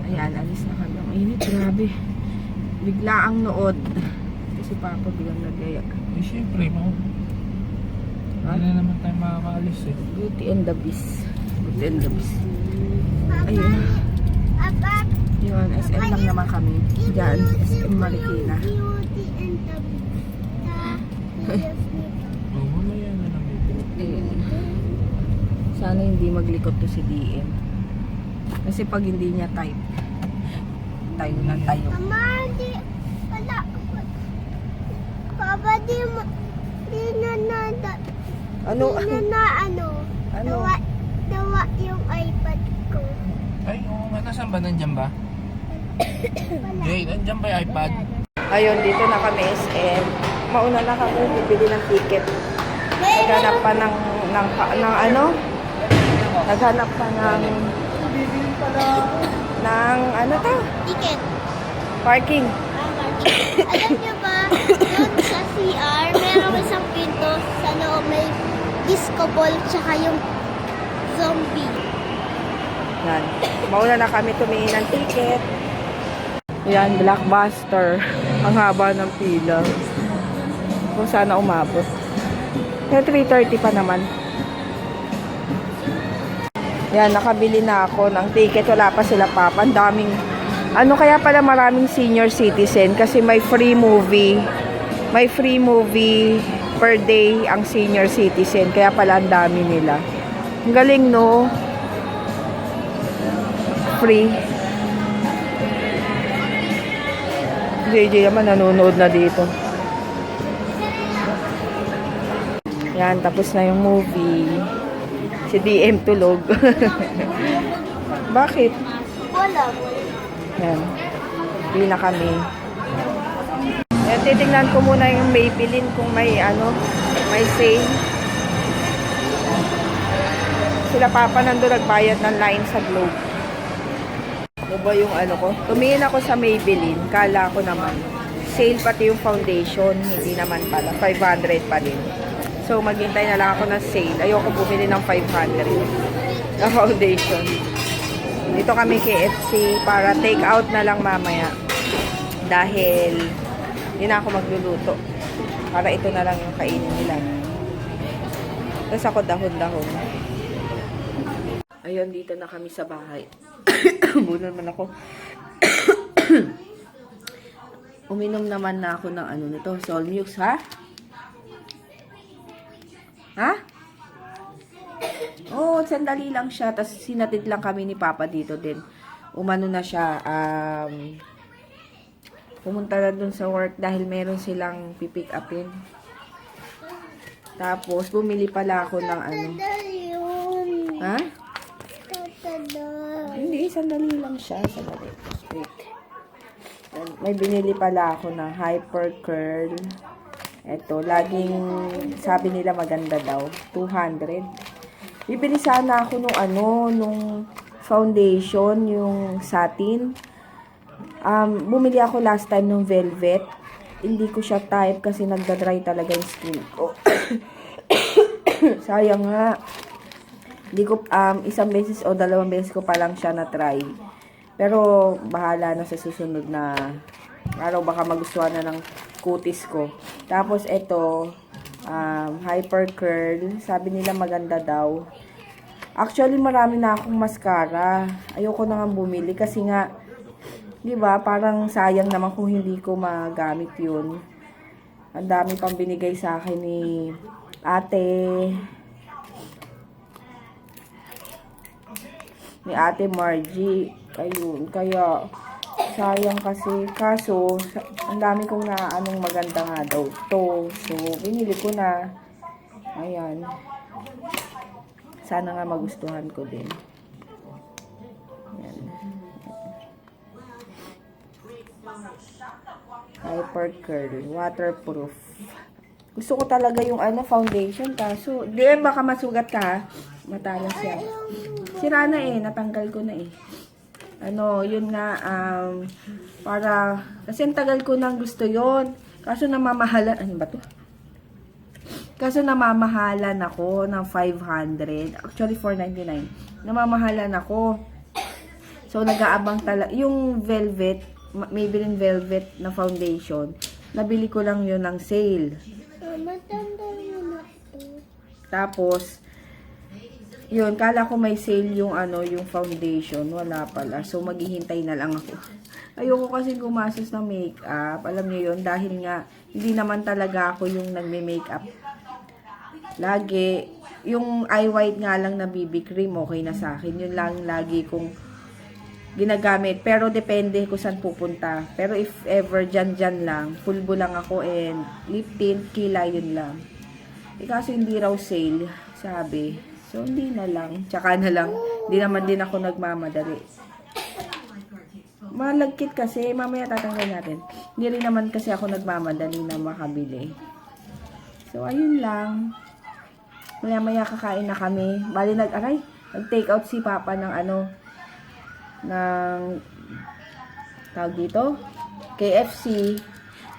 Ayan, alis na kami. Ang init, grabe. Bigla ang nood. Kasi Papa biglang nagaya. Eh, syempre, hindi na naman tayo makakaalis eh. Beauty and the Beast. Beauty and the Beast. Ayun. Yun, SM lang naman kami. Diyan, SM Marikina. Oo, mamaya na lang ito. Ayun. Sana hindi maglikot to si DM. Kasi pag hindi niya type, tayo na tayo. Mama, di, wala. Papa, di na Ano? Ano? Dawa yung iPad ko. Ay, oo nga. Nasaan ba? Nandyan ba? Jay, nandyan ba yung iPad? Ayun, dito na kami SM. Mauna na kami bibili ng ticket. Naghanap pa ng ano? Naghanap pa ng ano to? Ticket. Parking. Alam niyo ba, doon sa CR, meron isang pinto sa loob may disco ball tsaka yung zombie. Yan. Mauna na kami tumingin ng ticket. Yan, Blockbuster. Ang haba ng pila. Kung sana umabot. Yan, 3:30 pa naman. Yan, nakabili na ako ng ticket. Wala pa sila Papa. Ang daming, ano kaya pala maraming senior citizen kasi may free movie. May free movie per day ang senior citizen. Kaya pala ang dami nila. Ang galing, no? Free. JJ naman nanonood na dito. Yan, tapos na yung movie. Si DM tulog. Bakit? Wala. Yan. Hindi na kami. Yan, titignan ko muna yung Maybelline kung may may sale. Sila Papa nandun nagbayad ng line sa Globe. Ano ba yung ko? Tumingin ako sa Maybelline. Kala ko naman. Sale pati yung foundation. Hindi naman pala. 500 pa din. So, maghintay na lang ako ng sale. Ayoko bumili ng 500 na foundation. Dito kami KFC para take out na lang mamaya. Dahil hindi na ako magluluto. Para ito na lang yung kainin nila. Tapos ako dahon-dahon. Ayun, dito na kami sa bahay. Bulan man ako. Uminom naman na ako ng nito. Solmux, ha? Ha? Oo, sandali lang siya. Tapos sinatid lang kami ni Papa dito din. Umano na siya. Pumunta na dun sa work dahil meron silang pipick upin. Tapos bumili pala ako ng Ha? Hindi, sandali lang siya. Sandali. Wait. May binili pala ako ng Hyper Curl. Ito, laging sabi nila maganda daw. 200. Bibili sana ako nung foundation, yung satin. Bumili ako last time nung velvet. Hindi ko siya type kasi nagda-dry talaga yung skin ko. Sayang nga. Hindi ko, isang beses o dalawang beses ko pa lang siya na-try. Pero, bahala na sa susunod na araw. Baka magustuhan na ng kutis ko. Tapos, ito, Hyper Curl. Sabi nila maganda daw. Actually, marami na akong mascara. Ayoko na nga bumili kasi nga, di ba, parang sayang naman kung hindi ko magamit yun. Ang dami pang binigay sa akin ni Ate Margie. Ayun, kaya sayang kasi. Kaso, ang dami kong maganda nga daw to. So, binili ko na. Ayan. Sana nga magustuhan ko din. Ayan. Hyper Curl. Waterproof. Gusto ko talaga yung foundation. Kaso, baka masugat ka ha. Matalas yan. Sira na natanggal ko na yun nga, kasi ang tagal ko nang gusto yon. Kaso namamahalan, ano ba to? Kaso namamahalan ako ng 500. Actually, 499. Namamahalan ako. So, nag-aabang talaga. Yung velvet, Maybelline Velvet na foundation, nabili ko lang yun ng sale. Matanda mo na ito. Tapos, yun, kala ko may sale yung yung foundation. Wala pala. So, maghihintay na lang ako. Ayoko kasi gumastos ng makeup. Alam niyo yun, dahil nga, hindi naman talaga ako yung nagme-makeup. Lagi, yung eye white nga lang na BB cream, okay na sa akin. Yun lang lagi kong ginagamit. Pero depende kung saan pupunta. Pero if ever dyan lang, pulbo lang ako and lip tint, kilay, yun lang. Kaso hindi raw sale, sabi. So, hindi na lang. Tsaka na lang. Hindi naman din ako nagmamadali. Malagkit kasi. Mamaya tatanggal natin. Hindi rin naman kasi ako nagmamadali na makabili. So, ayun lang. Maya-maya kakain na kami. Bali, nag-take out si Papa ng ng tawag dito, KFC.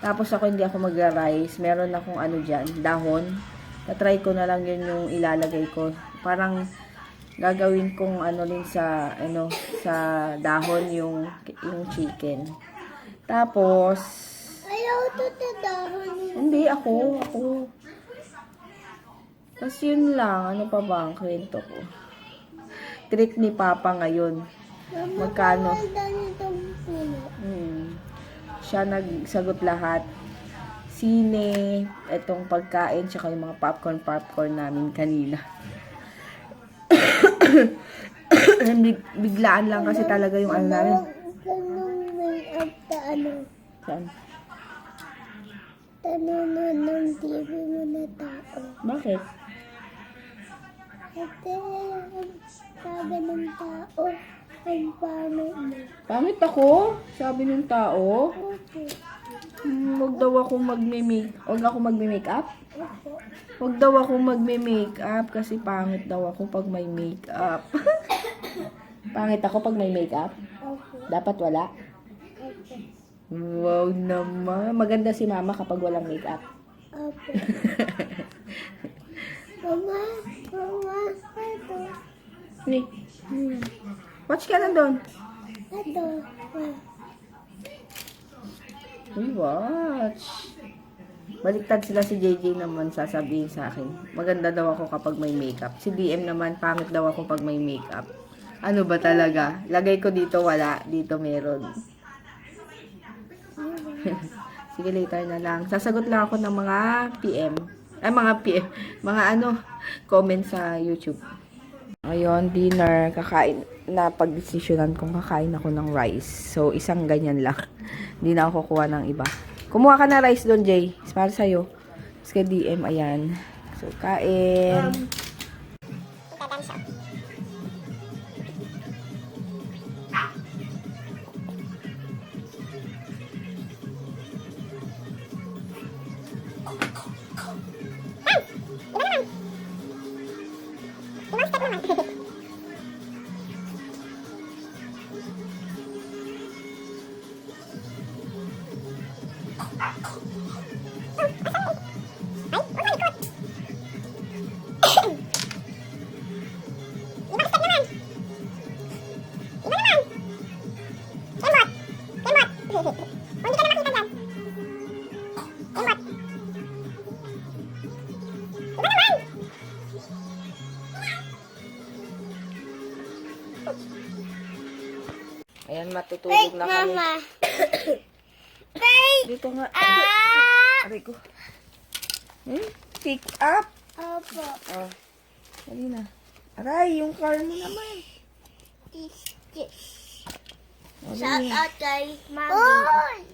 Tapos ako hindi ako magra-rice. Meron akong dyan, dahon. Tatry ko na lang yun yung ilalagay ko. Parang gagawin kong rin sa sa dahon yung chicken. Tapos Ayaw to tadahon. hindi ako. Tapos yun lang, ano pa ba ang kwento ko? Treat ni Papa ngayon. Magkano? Siya nagsagot lahat. Sine, etong pagkain, tsaka yung mga popcorn namin kanina. Biglaan lang kasi talaga yung namin. Saan? Tanunod ng TV mo na tao. Bakit? Ate, sabi ng tao, ang pangit mo. Pangit ako? Sabi ng tao. Opo. Wag daw ako magme-makeup? Opo. Wag daw ako magme-makeup kasi pangit daw ako pag may makeup. Pangit ako pag may makeup? Opo. Dapat wala? Opo. Wow naman. Maganda si Mama kapag walang makeup. Opo. Mama, ito. Ni. Watch ka na doon. Ito. Uy, watch. Baliktad sila si JJ naman sasabihin sa akin. Maganda daw ako kapag may makeup. Si DM naman, pangit daw ako pag may makeup. Ano ba talaga? Lagay ko dito, wala. Dito meron. Sige, later na lang. Sasagot lang ako ng mga PM. Mga comment sa YouTube. Ayun, dinner. Kakain. Napag-desisyonan kung kakain ako ng rice. So, isang ganyan lang. Hindi na ako kukuha ng iba. Kumuha ka na rice doon, Jay. It's para sa'yo. Tapos kay DM, ayan. So, kain. Ayan, matutulog na kami. Mama. Dito nga. Ah! Aray ko. Pick up. Opo. Oh. Dali na. Aray, yung car mo naman. Oh, Shout dali na. out kay Mami.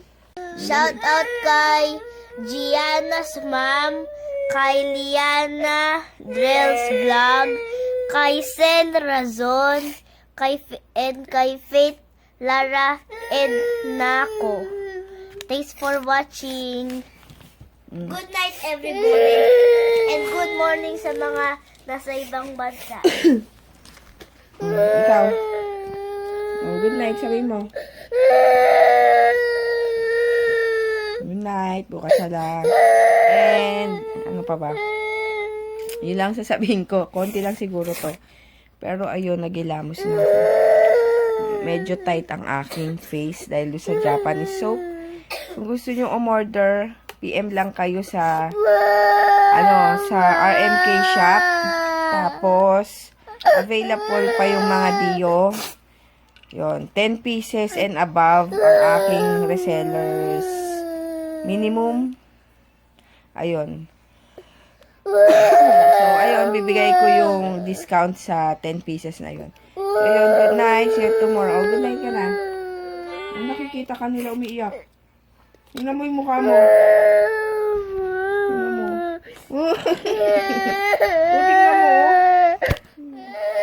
Shout out kay Gianna's mom, kay Liana Drell's vlog, kay Sel Razon, kay Faith Lara and Nako. Thanks for watching. Good night everybody. And good morning sa mga nasa ibang bansa. Ikaw. Oh, good night, sabihin mo. Good night, bukas na lang. And, ano pa ba? Yun lang sasabihin ko. Konti lang siguro to. Pero ayun, nagilamos na ako. medyo tight ang aking face dahil doon sa Japanese soap. Kung gusto nyo umorder, PM lang kayo sa sa RMK shop. Tapos available pa yung mga Dio. Yon, 10 pieces and above ang aking resellers. Minimum. Ayun. So, ayun, bibigay ko yung discount sa 10 pieces na yun. Ayun, good night. See you tomorrow. Good night ka na. Nakikita ka nila umiiyak. Tingnan mo yung mukha mo. Tingnan mo. Tingnan mo.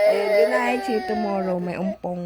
Ayun, good night. See you tomorrow. May umpong.